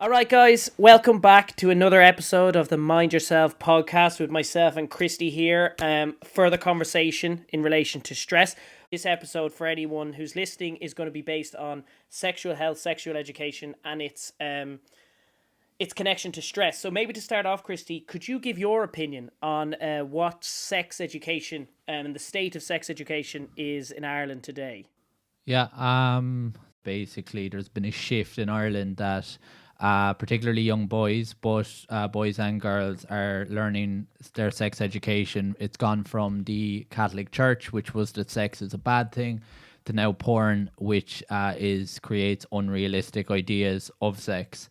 All right, guys, welcome back to another episode of the Mind Yourself podcast with myself and Christy here. Further conversation in relation to stress. This episode, for anyone who's listening, is going to be based on sexual health, sexual education, and its connection to stress. So maybe to start off, Christy, could you give your opinion on what sex education and the state of sex education is in Ireland today? Yeah, basically there's been a shift in Ireland that particularly young boys, but boys and girls are learning their sex education. It's gone from the Catholic Church, which was that sex is a bad thing, to now porn, which creates unrealistic ideas of sex.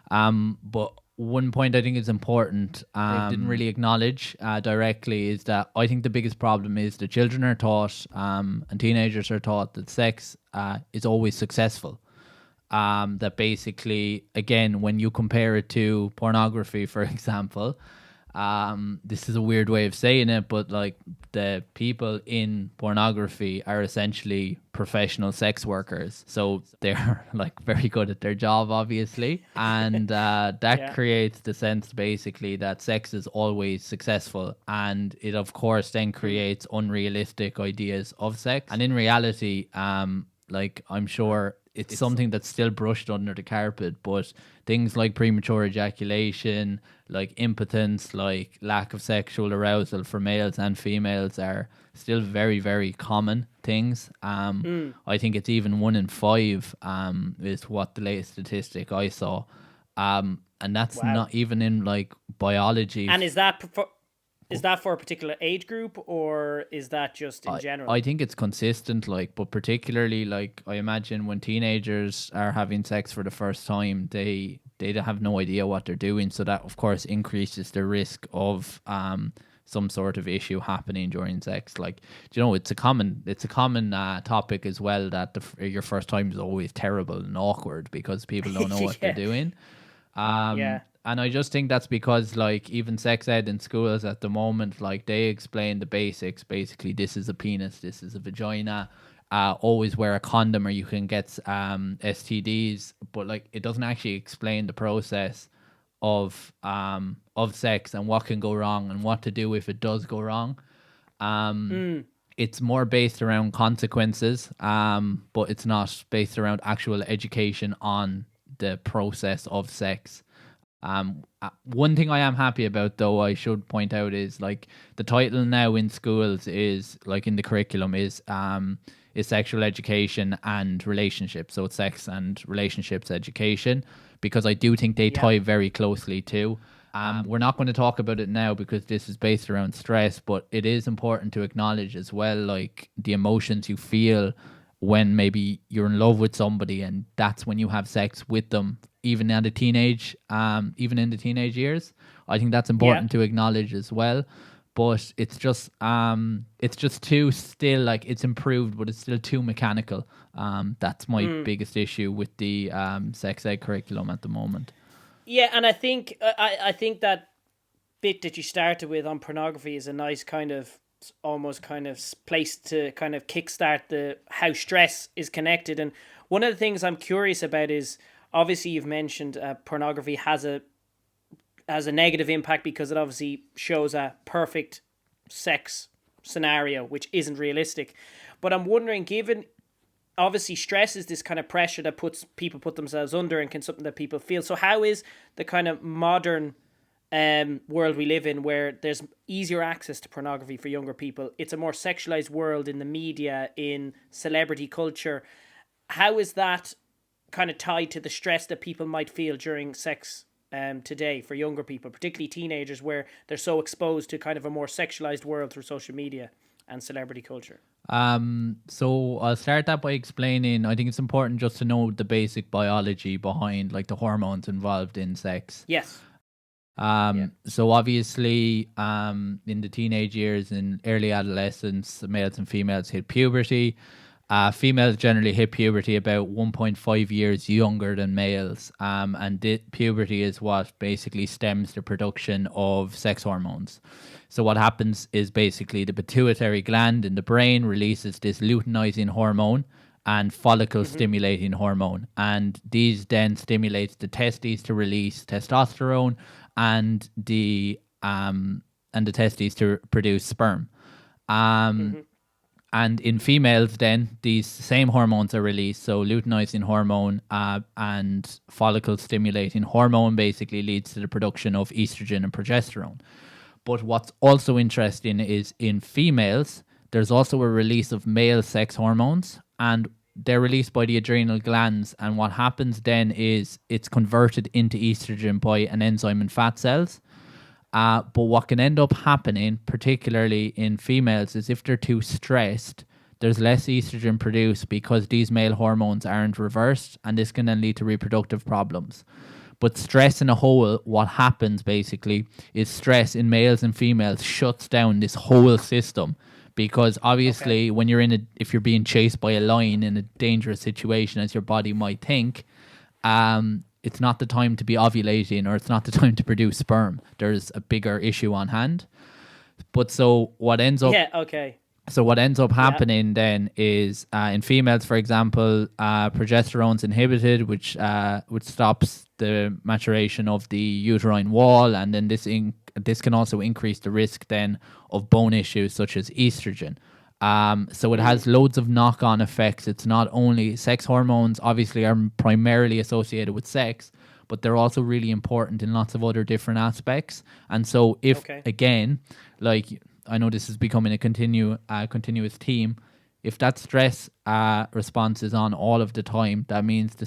But one point I think is important, they didn't really acknowledge directly, is that I think the biggest problem is that children are taught and teenagers are taught that sex is always successful. That basically, again, when you compare it to pornography, for example, this is a weird way of saying it, but like the people in pornography are essentially professional sex workers. So they're like very good at their job, obviously. And that creates the sense basically that sex is always successful. And it, of course, then creates unrealistic ideas of sex. And in reality, like I'm sure it's something that's still brushed under the carpet, but things like premature ejaculation, like impotence, like lack of sexual arousal for males and females are still very, very common things. I think it's even 1 in 5 is what the latest statistic I saw. And that's not even in like biology. And is that for a particular age group, or is that just in general? I think it's consistent, like, but particularly, like, I imagine when teenagers are having sex for the first time, they have no idea what they're doing. So that, of course, increases the risk of some sort of issue happening during sex. Like, you know, it's a common topic as well that your first time is always terrible and awkward because people don't know what they're doing. And I just think that's because, like, even sex ed in schools at the moment, like, they explain the basics. Basically, this is a penis, this is a vagina. Always wear a condom or you can get STDs. But, like, it doesn't actually explain the process of sex and what can go wrong and what to do if it does go wrong. It's more based around consequences, but it's not based around actual education on the process of sex. One thing I am happy about, though, I should point out, is like the title now in schools is like in the curriculum is sexual education and relationships. So it's sex and relationships education, because I do think they tie very closely too. We're not going to talk about it now because this is based around stress, but it is important to acknowledge as well, like the emotions you feel when maybe you're in love with somebody and that's when you have sex with them, even in the teenage years. I think that's important to acknowledge as well. But it's just too still, like, it's improved, but it's still too mechanical. That's my biggest issue with the sex ed curriculum at the moment. Yeah, and I think that bit that you started with on pornography is a nice kind of almost kind of place to kind of kickstart the how stress is connected. And one of the things I'm curious about is, obviously you've mentioned pornography has a negative impact because it obviously shows a perfect sex scenario which isn't realistic. But I'm wondering, given obviously stress is this kind of pressure that people put themselves under and can something that people feel. So how is the kind of modern world we live in, where there's easier access to pornography for younger people? It's a more sexualized world in the media, in celebrity culture. How is that kind of tied to the stress that people might feel during sex today for younger people, particularly teenagers, where they're so exposed to kind of a more sexualized world through social media and celebrity culture? So I'll start that by explaining, I think it's important just to know the basic biology behind like the hormones involved in sex. Yes. So obviously, in the teenage years and early adolescence, males and females hit puberty. Females generally hit puberty about 1.5 years younger than males. And puberty is what basically stems the production of sex hormones. So what happens is basically the pituitary gland in the brain releases this luteinizing hormone, and follicle stimulating hormone. And these then stimulates the testes to release testosterone and the testes to produce sperm. And in females, then these same hormones are released. So luteinizing hormone and follicle stimulating hormone basically leads to the production of estrogen and progesterone. But what's also interesting is in females, there's also a release of male sex hormones, and they're released by the adrenal glands. And what happens then is it's converted into estrogen by an enzyme in fat cells. But what can end up happening, particularly in females, is if they're too stressed, there's less estrogen produced because these male hormones aren't reversed, and this can then lead to reproductive problems. But stress in a whole, what happens basically is stress in males and females shuts down this whole system, because obviously when if you're being chased by a lion in a dangerous situation, as your body might think, it's not the time to be ovulating, or it's not the time to produce sperm. There's a bigger issue on hand. But so what ends up happening then is in females, for example, progesterone's inhibited, which stops the maturation of the uterine wall, and then this can also increase the risk then of bone issues such as estrogen. So it has loads of knock-on effects. It's not only sex hormones, obviously, are primarily associated with sex, but they're also really important in lots of other different aspects. And so if, again, like, I know this is becoming a continuous theme, if that stress response is on all of the time, that means the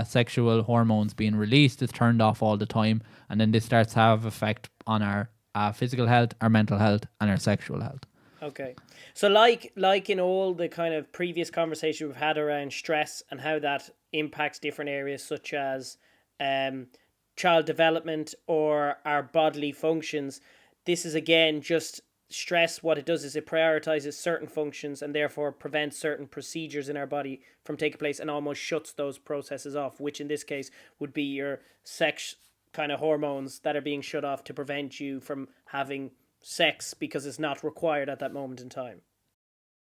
sexual hormones being released is turned off all the time, and then this starts to have effect on our physical health, our mental health, and our sexual health. Okay. So like in all the kind of previous conversation we've had around stress and how that impacts different areas such as child development or our bodily functions, this is again just stress. What it does is it prioritizes certain functions and therefore prevents certain procedures in our body from taking place and almost shuts those processes off, which in this case would be your sex kind of hormones that are being shut off to prevent you from having sex because it's not required at that moment in time.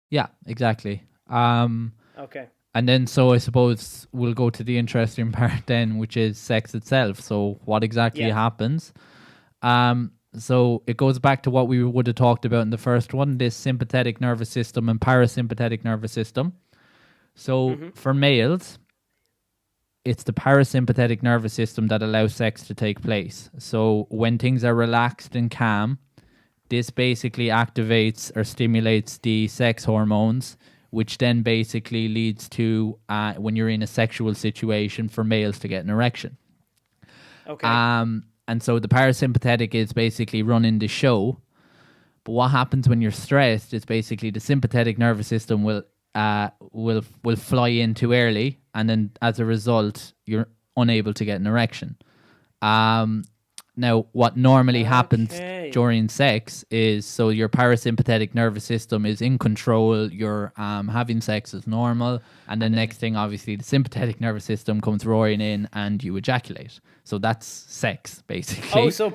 Yeah, exactly. Okay. And then so I suppose we'll go to the interesting part then, which is sex itself. So what exactly happens? So it goes back to what we would have talked about in the first one, this sympathetic nervous system and parasympathetic nervous system. So for males, it's the parasympathetic nervous system that allows sex to take place. So when things are relaxed and calm, this basically activates or stimulates the sex hormones, which then basically leads to, when you're in a sexual situation, for males to get an erection. Okay. And so the parasympathetic is basically running the show. But what happens when you're stressed is basically the sympathetic nervous system will fly in too early, and then as a result, you're unable to get an erection. Now, what normally happens during sex is, so your parasympathetic nervous system is in control, you're having sex as normal, and the next thing, obviously, the sympathetic nervous system comes roaring in and you ejaculate. So that's sex, basically. Oh, so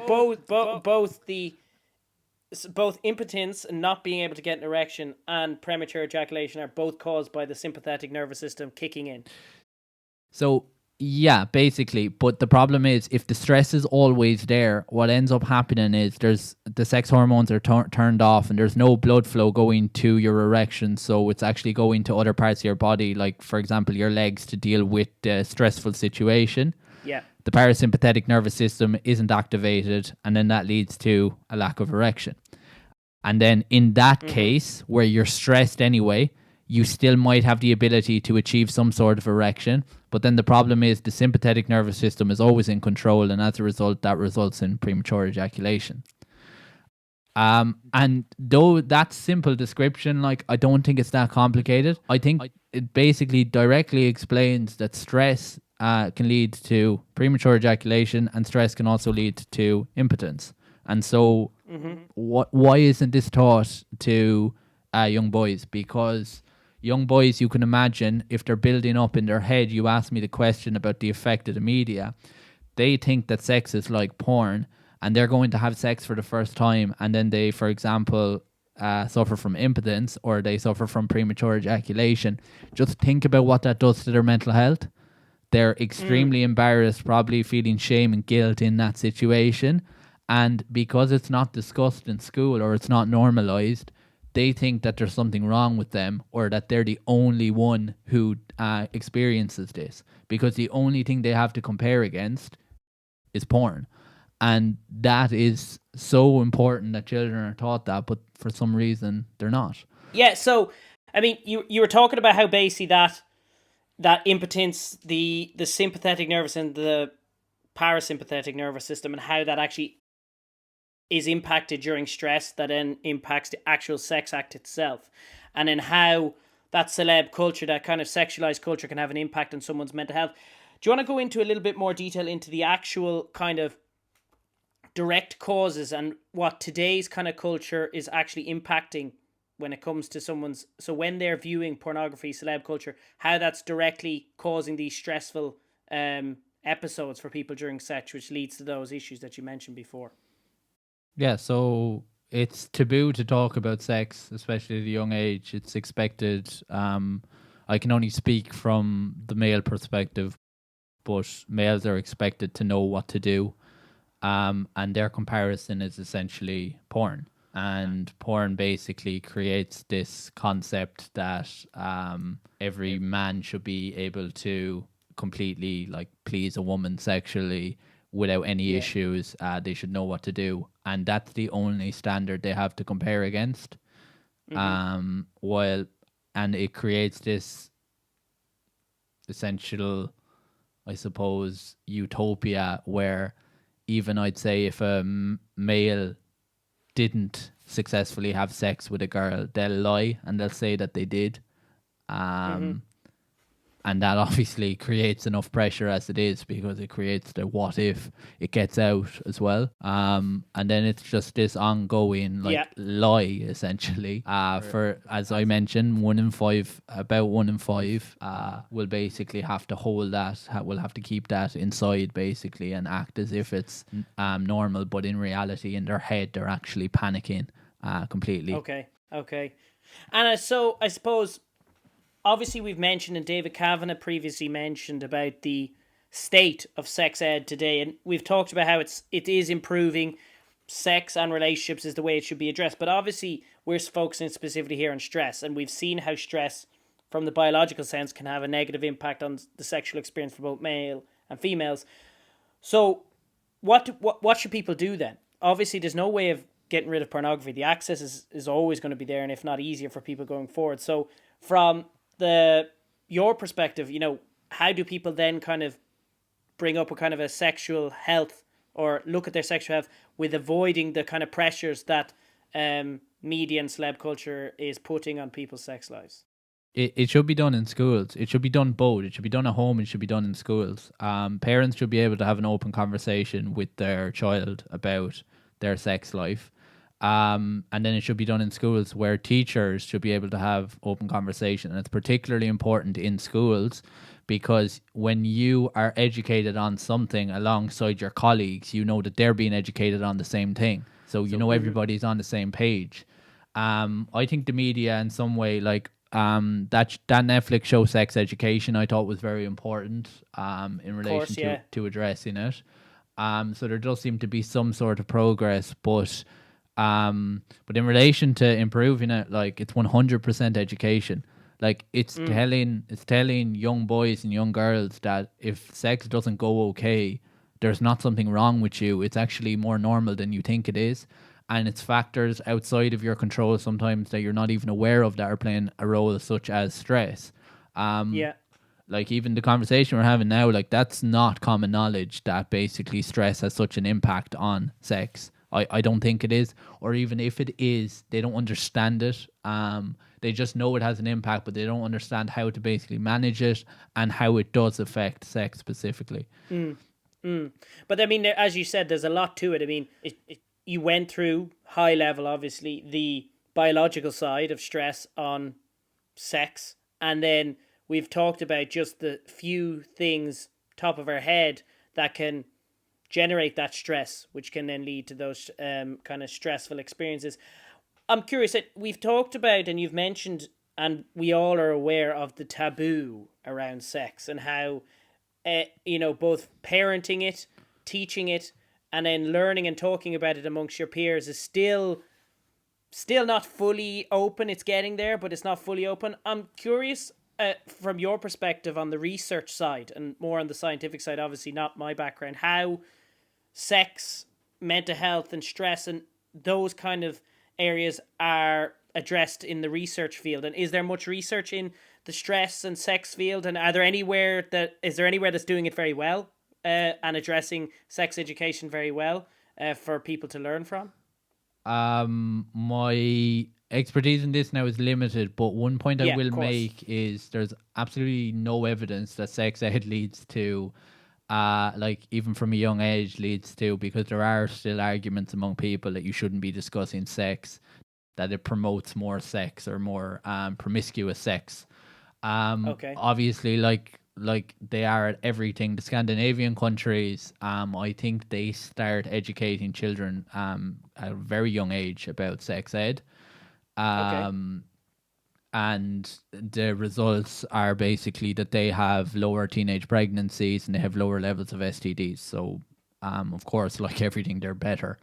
both impotence and not being able to get an erection and premature ejaculation are both caused by the sympathetic nervous system kicking in. So yeah, basically. But the problem is, if the stress is always there, what ends up happening is the sex hormones are turned off and there's no blood flow going to your erection. So it's actually going to other parts of your body, like, for example, your legs, to deal with the stressful situation. Yeah. The parasympathetic nervous system isn't activated, and then that leads to a lack of erection. And then in that case, where you're stressed anyway, you still might have the ability to achieve some sort of erection. But then the problem is the sympathetic nervous system is always in control, and as a result, that results in premature ejaculation. And though that simple description, like, I don't think it's that complicated. I think it basically directly explains that stress can lead to premature ejaculation, and stress can also lead to impotence. And so why isn't this taught to young boys? Because young boys, you can imagine, if they're building up in their head, you asked me the question about the effect of the media, they think that sex is like porn, and they're going to have sex for the first time, and then they, for example, suffer from impotence or they suffer from premature ejaculation, just think about what that does to their mental health. They're extremely embarrassed, probably feeling shame and guilt in that situation. And because it's not discussed in school or it's not normalized, they think that there's something wrong with them or that they're the only one who experiences this, because the only thing they have to compare against is porn. And that is so important that children are taught that, but for some reason they're not. Yeah, so I mean, you were talking about how basically that impotence, the sympathetic nervous and the parasympathetic nervous system, and how that actually is impacted during stress, that then impacts the actual sex act itself, and then how that celeb culture, that kind of sexualized culture, can have an impact on someone's mental health. Do you want to go into a little bit more detail into the actual kind of direct causes and what today's kind of culture is actually impacting when it comes to someone's, so when they're viewing pornography, celeb culture, how that's directly causing these stressful episodes for people during sex, which leads to those issues that you mentioned before? Yeah, so it's taboo to talk about sex, especially at a young age. It's expected. I can only speak from the male perspective, but males are expected to know what to do. And their comparison is essentially porn. And porn basically creates this concept that every man should be able to completely like please a woman sexually without any issues. They should know what to do, and that's the only standard they have to compare against. While and it creates this essential, I suppose, utopia where even I'd say if a male didn't successfully have sex with a girl, they'll lie and they'll say that they did. And that obviously creates enough pressure as it is, because it creates the what if it gets out as well. And then it's just this ongoing lie essentially. For, as I mentioned, about one in five will basically have to hold that, will have to keep that inside basically and act as if it's normal, but in reality in their head they're actually panicking completely. Okay. And so I suppose, obviously we've mentioned, and David Kavanagh previously mentioned, about the state of sex ed today, and we've talked about how it is improving. Sex and relationships is the way it should be addressed, but obviously we're focusing specifically here on stress, and we've seen how stress from the biological sense can have a negative impact on the sexual experience for both male and females. So what should people do then? Obviously there's no way of getting rid of pornography. The access is always going to be there, and if not easier, for people going forward. So from your perspective, how do people then kind of bring up a kind of a sexual health, or look at their sexual health with avoiding the kind of pressures that media and celeb culture is putting on people's sex lives? It should be done in schools. It should be done both. It should be done at home. It should be done in schools. Parents should be able to have an open conversation with their child about their sex life. And then it should be done in schools, where teachers should be able to have open conversation. And it's particularly important in schools, because when you are educated on something alongside your colleagues, you know that they're being educated on the same thing. So everybody's on the same page. I think the media in some way, like that Netflix show Sex Education, I thought was very important in relation to addressing it. So there does seem to be some sort of progress, but in relation to improving it, like, it's 100% education. Like, it's telling young boys and young girls that if sex doesn't go okay, there's not something wrong with you. It's actually more normal than you think it is. And it's factors outside of your control sometimes that you're not even aware of that are playing a role, such as stress. Like, even the conversation we're having now, like, that's not common knowledge, that basically stress has such an impact on sex. I don't think it is. Or even if it is, they don't understand it. They just know it has an impact, but they don't understand how to basically manage it and how it does affect sex specifically. But I mean, as you said, there's a lot to it. I mean, you went through high level, obviously, the biological side of stress on sex. And then we've talked about just the few things top of our head that can generate that stress, which can then lead to those kind of stressful experiences. I'm curious that we've talked about and you've mentioned, and we all are aware of the taboo around sex and how, both parenting it, teaching it, and then learning and talking about it amongst your peers is still not fully open. It's getting there, but it's not fully open. I'm curious, from your perspective on the research side and more on the scientific side, obviously not my background, how sex, mental health, and stress and those kind of areas are addressed in the research field. And is there much research in the stress and sex field? And is there anywhere that's doing it very well, and addressing sex education very well, for people to learn from? My expertise in this now is limited, but one point I Yeah, will of course. make is there's absolutely no evidence that sex ed leads to, like even from a young age leads to, because there are still arguments among people that you shouldn't be discussing sex, that it promotes more sex or more promiscuous sex. Okay. Obviously, like they are at everything. The Scandinavian countries, I think they start educating children at a very young age about sex ed. Okay. Um, and the results are basically that they have lower teenage pregnancies and they have lower levels of STDs. So, of course, like everything, they're better.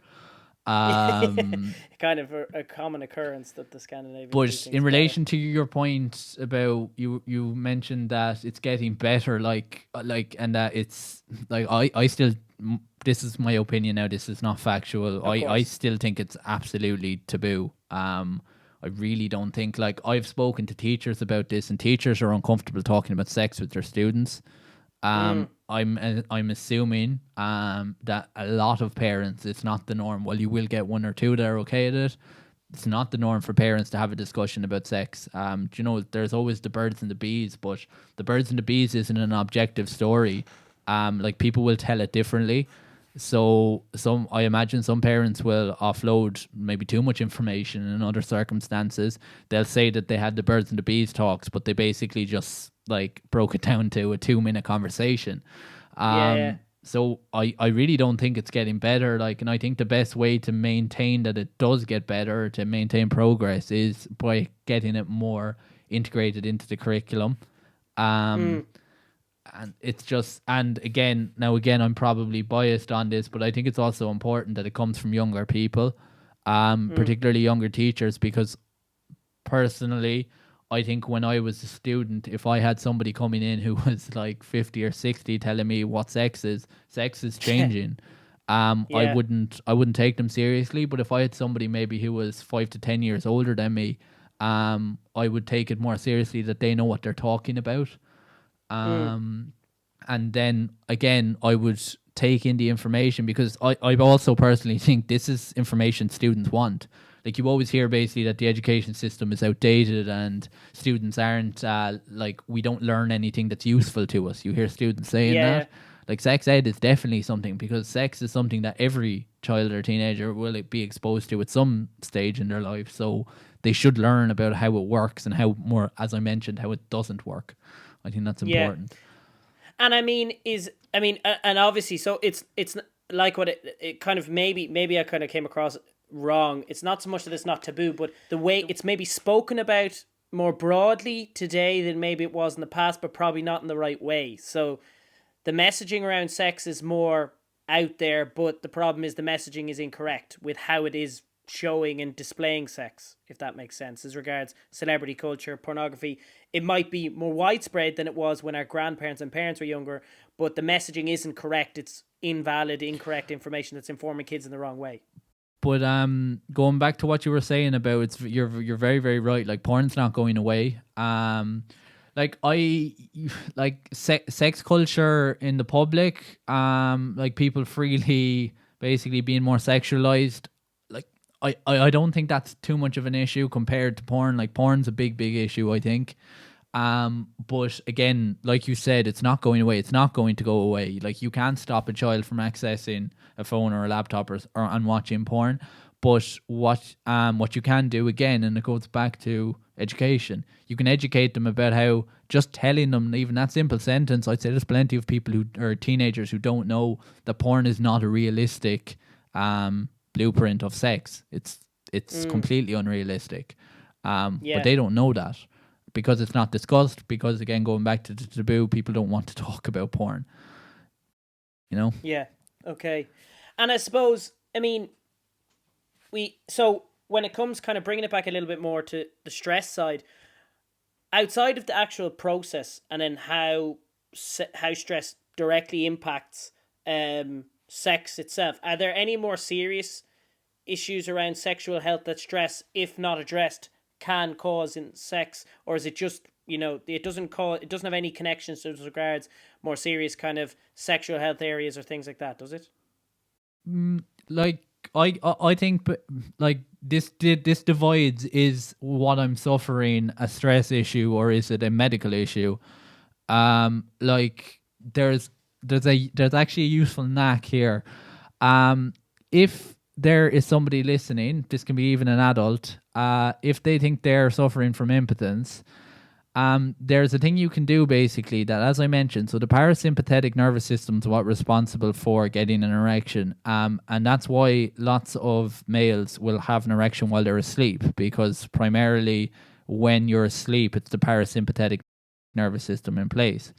Um, Kind of a common occurrence that the Scandinavians do But things in better. relation to your point about you mentioned that it's getting better, and that it's like I still, this is my opinion now. This is not factual. Of I course. still think it's absolutely taboo. I really don't think, like, I've spoken to teachers about this, and teachers are uncomfortable talking about sex with their students. I'm assuming that a lot of parents, it's not the norm. Well, you will get one or two that are okay at it. It's not the norm for parents to have a discussion about sex. Do you know, there's always the birds and the bees, but the birds and the bees isn't an objective story. Like, people will tell it differently. So I imagine some parents will offload maybe too much information in other circumstances. They'll say that they had the birds and the bees talks, but they basically just like broke it down to a 2 minute conversation. Yeah. So I really don't think it's getting better. Like, and I think the best way to maintain that it does get better, to maintain progress, is by getting it more integrated into the curriculum. Um, and it's just, and again, I'm probably biased on this, but I think it's also important that it comes from younger people, particularly younger teachers, because personally, I think when I was a student, if I had somebody coming in who was like 50 or 60 telling me what sex is changing, Yeah. I wouldn't take them seriously. But if I had somebody maybe who was 5 to 10 years older than me, I would take it more seriously, that they know what they're talking about. Um, and then again, I would take in the information, because I also personally think this is information students want. Like, you always hear basically that the education system is outdated and students aren't, like, we don't learn anything that's useful to us. You hear students saying Yeah. that. Like, sex ed is definitely something, because sex is something that every child or teenager will be exposed to at some stage in their life. So they should learn about how it works and how, more, as I mentioned, how it doesn't work. I think that's Yeah. important. And and obviously, so it's like what it kind of, maybe I kind of came across wrong. It's not so much that it's not taboo, but the way it's maybe spoken about more broadly today than maybe it was in the past, but probably not in the right way. So the messaging around sex is more out there, but the problem is the messaging is incorrect with how it is showing and displaying sex, if that makes sense, as regards celebrity culture, pornography. It might be more widespread than it was when our grandparents and parents were younger, but the messaging isn't correct. It's invalid, incorrect information that's informing kids in the wrong way. But going back to what you were saying about, you're very, very right. Like, porn's not going away. Like, like sex culture in the public, like people freely basically being more sexualized. Like, I don't think that's too much of an issue compared to porn. Like, porn's a big, big issue, I think. But again, like you said, it's not going away. It's not going to go away. Like, you can't stop a child from accessing a phone or a laptop, or and watching porn. But what you can do, again, and it goes back to education, you can educate them about how, just telling them even that simple sentence. I'd say there's plenty of people who are teenagers who don't know that porn is not a realistic blueprint of sex. it's completely unrealistic. But Yeah. they don't know that because it's not discussed. Because again, going back to the taboo, people don't want to talk about porn. You know? Yeah. Okay. And I suppose, I mean, so when it comes kind of bringing it back a little bit more to the stress side, outside of the actual process, and then how stress directly impacts sex itself, are there any more serious issues around sexual health that stress, if not addressed, can cause in sex? Or is it just, it doesn't have any connections to regards more serious kind of sexual health areas or things like that, does it? Like I think like this divides, is what I'm suffering a stress issue or is it a medical issue? Like there's actually a useful knack here. If there is somebody listening, this can be even an adult, if they think they're suffering from impotence, there's a thing you can do basically that, as I mentioned, so the parasympathetic nervous system is what responsible for getting an erection. And that's why lots of males will have an erection while they're asleep, because primarily when you're asleep, it's the parasympathetic nervous system in place.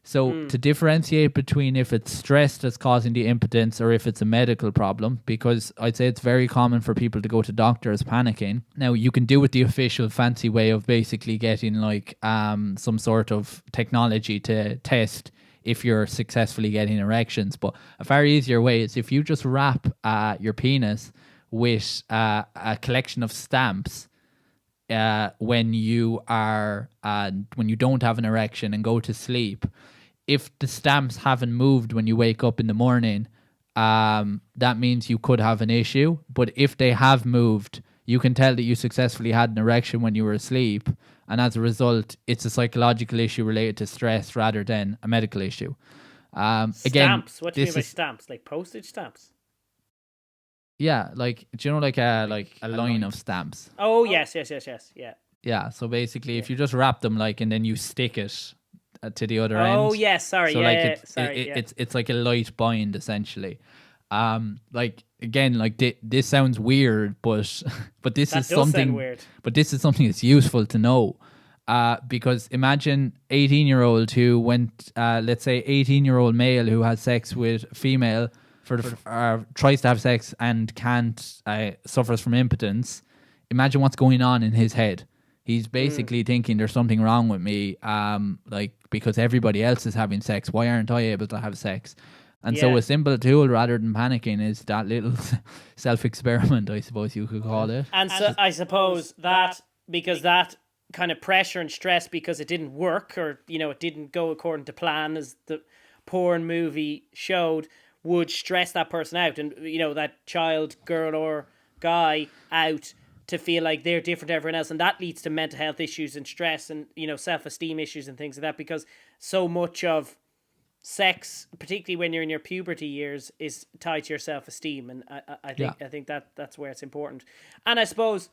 So to differentiate between if it's stress that's causing the impotence or if it's a medical problem, because I'd say it's very common for people to go to doctors panicking. Now, you can do it the official fancy way of basically getting like some sort of technology to test if you're successfully getting erections. But a far easier way is if you just wrap your penis with a collection of stamps when you don't have an erection and go to sleep. If the stamps haven't moved when you wake up in the morning, that means you could have an issue. But if they have moved, you can tell that you successfully had an erection when you were asleep, and as a result, it's a psychological issue related to stress rather than a medical issue. Again, stamps. What do you mean by stamps? Like postage stamps? Yeah, like, do you know, like a line of stamps? Oh yes, yeah. Yeah, so basically, if you just wrap them and then you stick it to the other end. Oh yes, sorry, so yeah, it's like a light bind essentially. Again, this sounds weird, but this is something weird. But this is something that's useful to know. Because imagine 18-year-old who went, let's say 18-year-old male who has sex with female tries to have sex and can't, suffers from impotence. Imagine what's going on in his head. He's basically thinking there's something wrong with me, because everybody else is having sex. Why aren't I able to have sex? And so a simple tool rather than panicking is that little self-experiment, I suppose you could call it. And so I suppose that, because that kind of pressure and stress because it didn't work, or, it didn't go according to plan as the porn movie showed, would stress that person out, and, that child, girl or guy out, to feel like they're different to everyone else, and that leads to mental health issues and stress and self-esteem issues and things like that, because so much of sex, particularly when you're in your puberty years, is tied to your self-esteem, and I think that's where it's important. And I suppose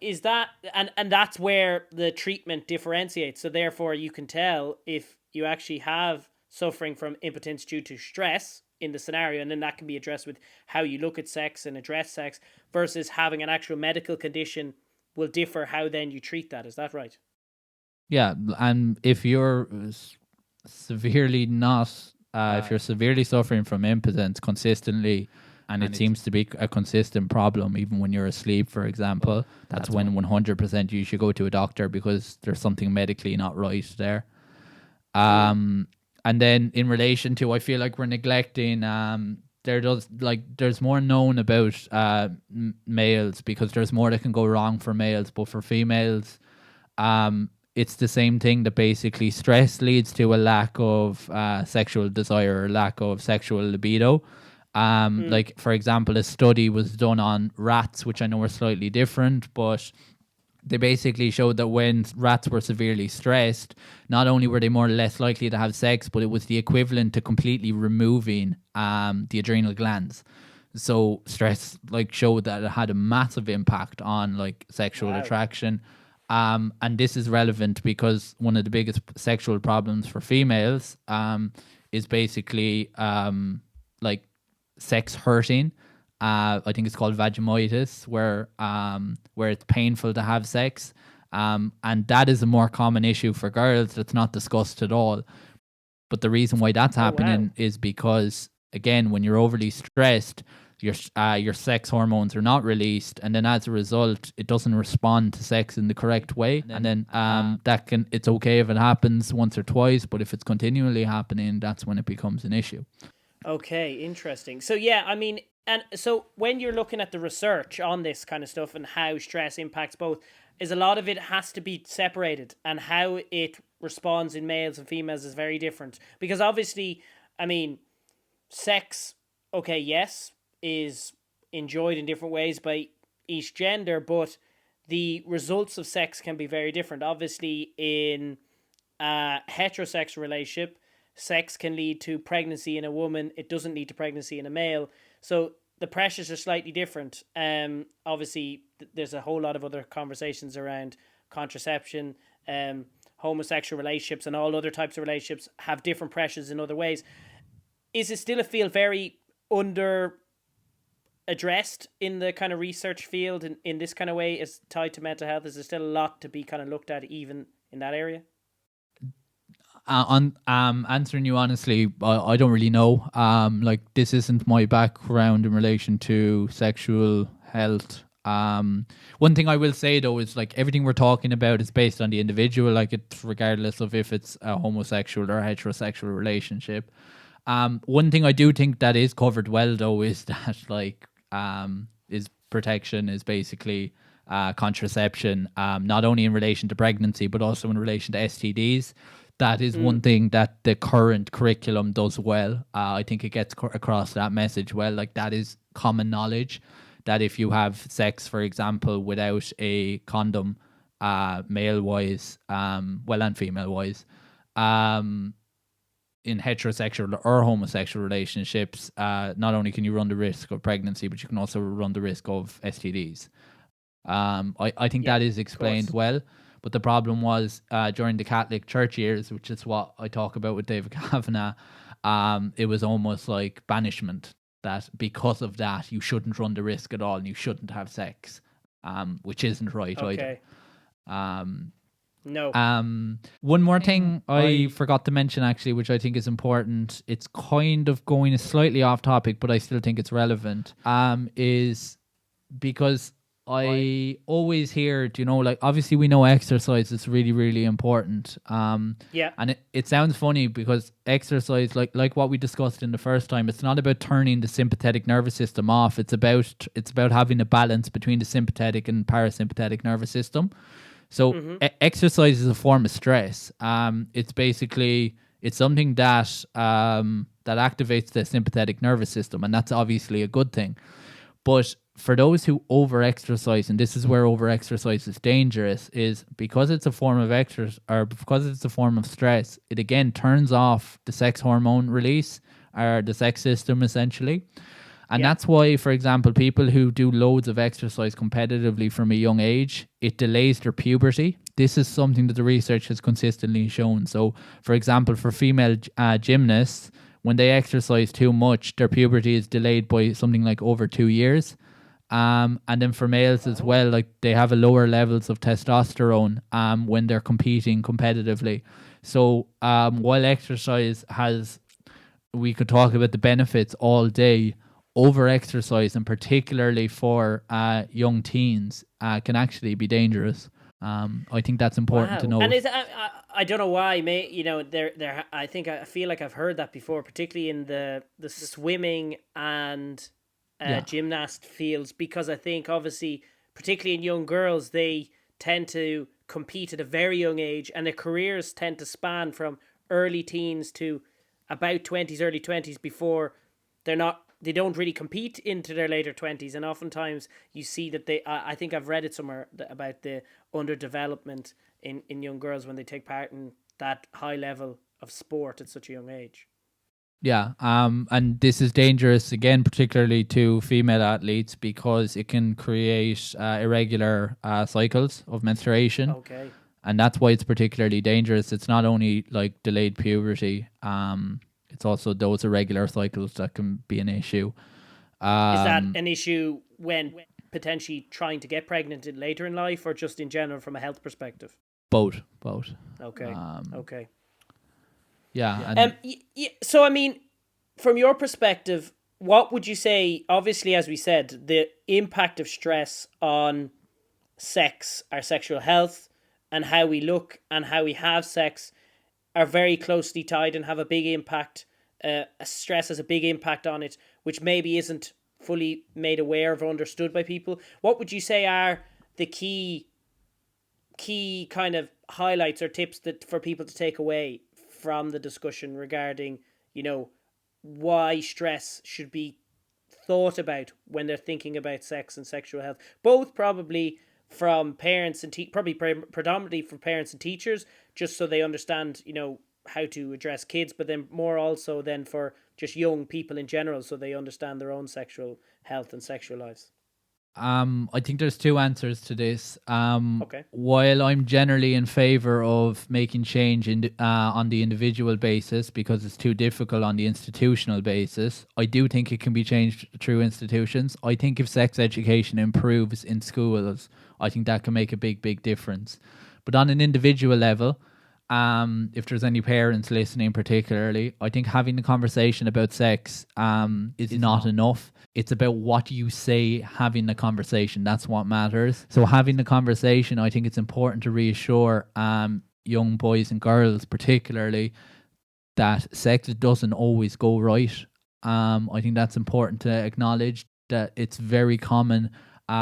is that and that's where the treatment differentiates. So therefore, you can tell if you actually have suffering from impotence due to stress in the scenario, and then that can be addressed with how you look at sex and address sex, versus having an actual medical condition will differ how then you treat that. Is that right? Yeah, and if you're severely if you're severely suffering from impotence consistently, and it seems to be a consistent problem even when you're asleep, for example, that's when 100% you should go to a doctor, because there's something medically not right there. And then in relation to, I feel like we're neglecting, there's more known about males, because there's more that can go wrong for males, but for females, it's the same thing, that basically stress leads to a lack of sexual desire or lack of sexual libido. Like, for example, a study was done on rats, which I know are slightly different, but they basically showed that when rats were severely stressed, not only were they more or less likely to have sex, but it was the equivalent to completely removing the adrenal glands. So stress showed that it had a massive impact on sexual attraction. And this is relevant because one of the biggest sexual problems for females is basically sex hurting. I think it's called vaginitis, where it's painful to have sex. And that is a more common issue for girls that's not discussed at all. But the reason why that's happening is because, again, when you're overly stressed, your sex hormones are not released, and then as a result, it doesn't respond to sex in the correct way. And then it's okay if it happens once or twice, but if it's continually happening, that's when it becomes an issue. Okay, interesting. So yeah, I mean, and so when you're looking at the research on this kind of stuff and how stress impacts both, is a lot of it has to be separated, and how it responds in males and females is very different. Because obviously, I mean, sex, okay, yes, is enjoyed in different ways by each gender, but the results of sex can be very different. Obviously, in a heterosexual relationship, sex can lead to pregnancy in a woman. It doesn't lead to pregnancy in a male. So the pressures are slightly different. Obviously, there's a whole lot of other conversations around contraception. Homosexual relationships and all other types of relationships have different pressures in other ways. Is it still a field very under addressed in the kind of research field in this kind of way is tied to mental health? Is there still a lot to be kind of looked at even in that area? On answering you honestly, I don't really know. Like, this isn't my background in relation to sexual health. One thing I will say though is, like, everything we're talking about is based on the individual, like, it's regardless of if it's a homosexual or a heterosexual relationship. One thing I do think that is covered well though is that, like, is protection, is basically contraception, not only in relation to pregnancy but also in relation to STDs. That is one thing that the current curriculum does well. I think it gets across that message well. Like, that is common knowledge that if you have sex, for example, without a condom, male-wise, and female-wise, in heterosexual or homosexual relationships, not only can you run the risk of pregnancy, but you can also run the risk of STDs. I think that is explained well. But the problem was during the Catholic Church years, which is what I talk about with David Kavanagh, it was almost like banishment, that because of that, you shouldn't run the risk at all and you shouldn't have sex, which isn't right either. No. One more thing I forgot to mention, actually, which I think is important. It's kind of going slightly off topic, but I still think it's relevant, is because I always hear, like, obviously we know exercise is really, really important. And it sounds funny because exercise, like what we discussed in the first time, it's not about turning the sympathetic nervous system off. It's about having a balance between the sympathetic and parasympathetic nervous system. So exercise is a form of stress. It's something that activates the sympathetic nervous system, and that's obviously a good thing. But for those who over-exercise, and this is where over-exercise is dangerous, is because it's a form of exercise, or because it's a form of stress, it again turns off the sex hormone release, or the sex system, essentially. And that's why, for example, people who do loads of exercise competitively from a young age, it delays their puberty. This is something that the research has consistently shown. So, for example, for female gymnasts, when they exercise too much, their puberty is delayed by something like over 2 years. And then for males as well, like, they have a lower levels of testosterone when they're competing competitively. So while exercise we could talk about the benefits all day, over-exercise, and particularly for young teens, can actually be dangerous. I think that's important to know. And I don't know why, mate. I feel like I've heard that before, particularly in the swimming and gymnast fields, because I think obviously, particularly in young girls, they tend to compete at a very young age, and their careers tend to span from early teens to about 20s, early 20s before they don't really compete into their later 20s. And oftentimes you see that I think I've read it somewhere about the underdevelopment in young girls when they take part in that high level of sport at such a young age. Yeah, and this is dangerous, again, particularly to female athletes, because it can create irregular cycles of menstruation. Okay. And that's why it's particularly dangerous. It's not only like delayed puberty, it's also those irregular cycles that can be an issue. Is that an issue when potentially trying to get pregnant later in life, or just in general from a health perspective? Both. Okay. Okay. Yeah. And So, I mean, from your perspective, what would you say? Obviously, as we said, the impact of stress on sex, our sexual health, and how we look and how we have sex are very closely tied and have a big impact. Stress has a big impact on it, which maybe isn't fully made aware of or understood by people. What would you say are the key kind of highlights or tips that for people to take away from the discussion regarding, why stress should be thought about when they're thinking about sex and sexual health, both probably from parents and probably predominantly from parents and teachers, just so they understand, how to address kids, but then more also then for just young people in general, so they understand their own sexual health and sexual lives. I think there's two answers to this. Okay. While I'm generally in favor of making change on the individual basis because it's too difficult on the institutional basis, I do think it can be changed through institutions. I think if sex education improves in schools, I think that can make a big difference. But on an individual level, if there's any parents listening particularly, I think having the conversation about sex is not enough. It's about what you say having the conversation. That's what matters. So having the conversation, I think it's important to reassure young boys and girls particularly that sex doesn't always go right. I think that's important to acknowledge, that it's very common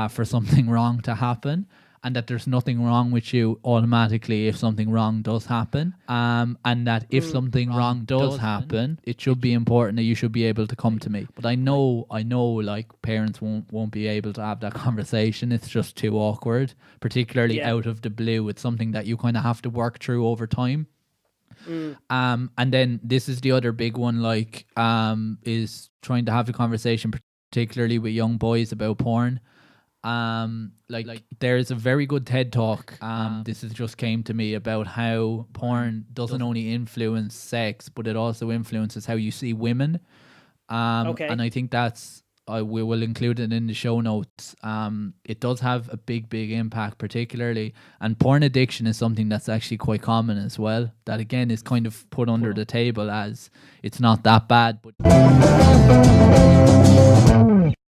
for something wrong to happen, and that there's nothing wrong with you automatically if something wrong does happen. And that if something wrong does happen, it should be important that you should be able to come to me. But I know like parents won't be able to have that conversation. It's just too awkward, particularly out of the blue. It's something that you kind of have to work through over time. And then this is the other big one, like, is trying to have a conversation, particularly with young boys, about porn. Like there's a very good TED talk. This has just came to me about how porn doesn't only influence sex, but it also influences how you see women. Okay. And I think we will include it in the show notes. It does have a big impact, particularly, and porn addiction is something that's actually quite common as well. That again is kind of put under the table as it's not that bad, but